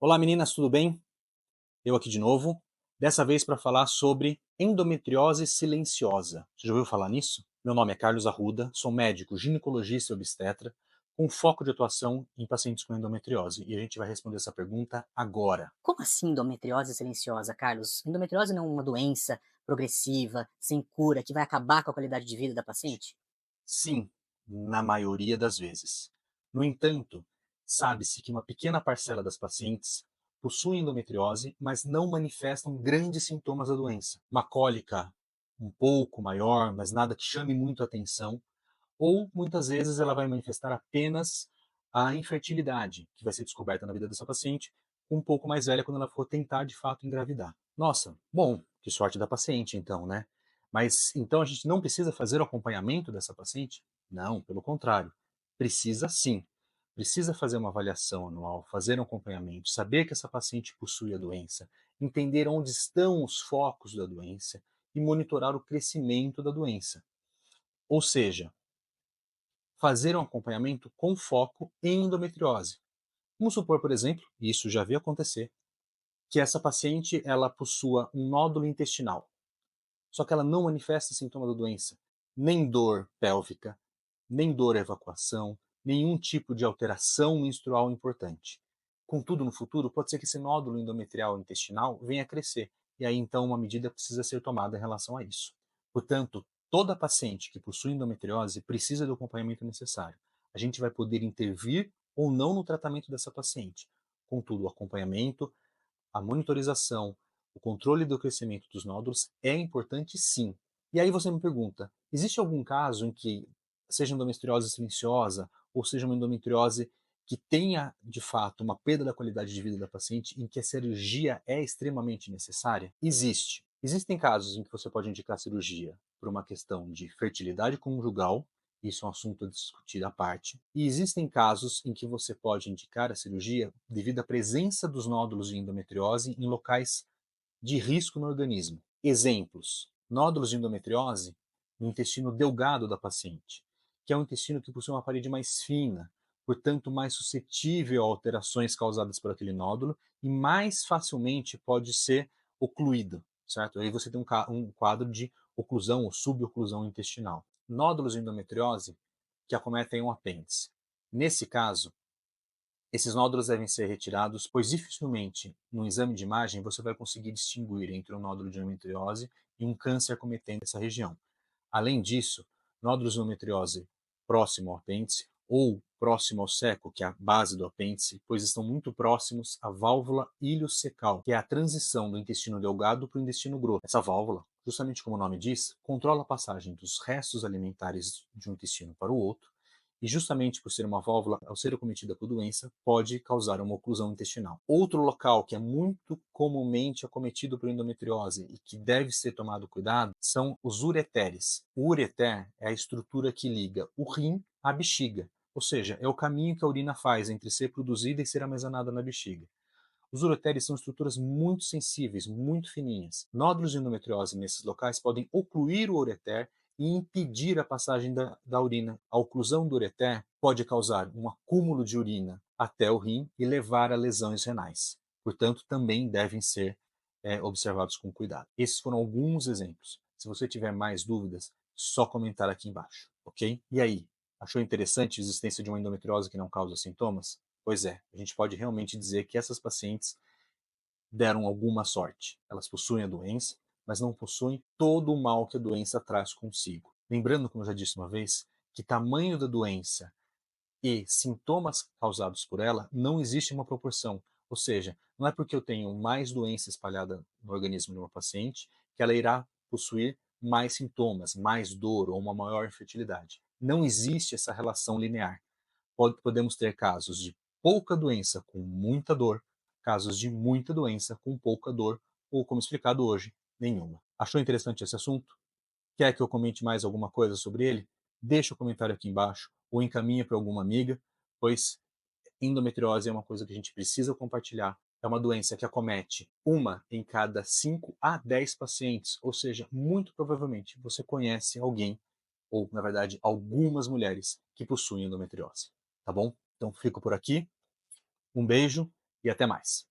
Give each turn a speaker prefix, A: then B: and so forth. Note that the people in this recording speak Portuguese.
A: Olá meninas, tudo bem? Eu aqui de novo, dessa vez para falar sobre endometriose silenciosa. Você já ouviu falar nisso? Meu nome é Carlos Arruda, sou médico ginecologista e obstetra, com foco de atuação em pacientes com endometriose. E a gente vai responder essa pergunta agora.
B: Como assim endometriose silenciosa, Carlos? Endometriose não é uma doença progressiva, sem cura, que vai acabar com a qualidade de vida da paciente?
A: Sim, na maioria das vezes. No entanto, sabe-se que uma pequena parcela das pacientes possui endometriose, mas não manifestam grandes sintomas da doença. Uma cólica um pouco maior, mas nada que chame muito a atenção, ou muitas vezes ela vai manifestar apenas a infertilidade, que vai ser descoberta na vida dessa paciente um pouco mais velha quando ela for tentar de fato engravidar. Nossa, bom, que sorte da paciente então, né? Mas então a gente não precisa fazer o acompanhamento dessa paciente? Não, pelo contrário. Precisa sim. Precisa fazer uma avaliação anual, fazer um acompanhamento, saber que essa paciente possui a doença, entender onde estão os focos da doença e monitorar o crescimento da doença. Ou seja, fazer um acompanhamento com foco em endometriose. Vamos supor, por exemplo, e isso já vi acontecer, que essa paciente ela possua um nódulo intestinal, só que ela não manifesta sintoma da doença, nem dor pélvica, nem dor à evacuação, nenhum tipo de alteração menstrual importante. Contudo, no futuro, pode ser que esse nódulo endometrial intestinal venha a crescer, e aí então uma medida precisa ser tomada em relação a isso. Portanto, toda paciente que possui endometriose precisa do acompanhamento necessário. A gente vai poder intervir ou não no tratamento dessa paciente. Contudo, o acompanhamento, a monitorização, o controle do crescimento dos nódulos é importante sim. E aí você me pergunta, existe algum caso em que seja endometriose silenciosa ou seja uma endometriose que tenha, de fato, uma perda da qualidade de vida da paciente em que a cirurgia é extremamente necessária? Existe. Existem casos em que você pode indicar cirurgia por uma questão de fertilidade conjugal, isso é um assunto a discutir à parte. E existem casos em que você pode indicar a cirurgia devido à presença dos nódulos de endometriose em locais de risco no organismo. Exemplos: nódulos de endometriose no intestino delgado da paciente, que é um intestino que possui uma parede mais fina, portanto mais suscetível a alterações causadas por aquele nódulo e mais facilmente pode ser ocluído, certo? Aí você tem um quadro de oclusão ou suboclusão intestinal. Nódulos de endometriose que acometem um apêndice. Nesse caso, esses nódulos devem ser retirados, pois dificilmente, no exame de imagem, você vai conseguir distinguir entre um nódulo de endometriose e um câncer cometendo essa região. Além disso, nódulos de endometriose próximo ao apêndice ou próximo ao seco, que é a base do apêndice, pois estão muito próximos à válvula iliocecal, que é a transição do intestino delgado para o intestino grosso. Essa válvula, justamente como o nome diz, controla a passagem dos restos alimentares de um intestino para o outro, e justamente por ser uma válvula, ao ser acometida por doença, pode causar uma oclusão intestinal. Outro local que é muito comumente acometido por endometriose e que deve ser tomado cuidado são os ureteres. O ureter é a estrutura que liga o rim à bexiga, ou seja, é o caminho que a urina faz entre ser produzida e ser armazenada na bexiga. Os ureteres são estruturas muito sensíveis, muito fininhas. Nódulos de endometriose nesses locais podem ocluir o ureter e impedir a passagem da urina. A oclusão do ureter pode causar um acúmulo de urina até o rim e levar a lesões renais. Portanto, também devem ser observados com cuidado. Esses foram alguns exemplos. Se você tiver mais dúvidas, só comentar aqui embaixo, ok? E aí, achou interessante a existência de uma endometriose que não causa sintomas? Pois é, a gente pode realmente dizer que essas pacientes deram alguma sorte. Elas possuem a doença, mas não possuem todo o mal que a doença traz consigo. Lembrando, como eu já disse uma vez, que tamanho da doença e sintomas causados por ela não existe uma proporção. Ou seja, não é porque eu tenho mais doença espalhada no organismo de uma paciente que ela irá possuir mais sintomas, mais dor ou uma maior infertilidade. Não existe essa relação linear. Podemos ter casos de pouca doença com muita dor, casos de muita doença com pouca dor, ou, como explicado hoje, nenhuma. Achou interessante esse assunto? Quer que eu comente mais alguma coisa sobre ele? Deixa o comentário aqui embaixo ou encaminha para alguma amiga, pois endometriose é uma coisa que a gente precisa compartilhar. É uma doença que acomete uma em cada 5 a 10 pacientes, ou seja, muito provavelmente você conhece alguém, ou na verdade algumas mulheres, que possuem endometriose. Tá bom? Então fico por aqui, um beijo e até mais.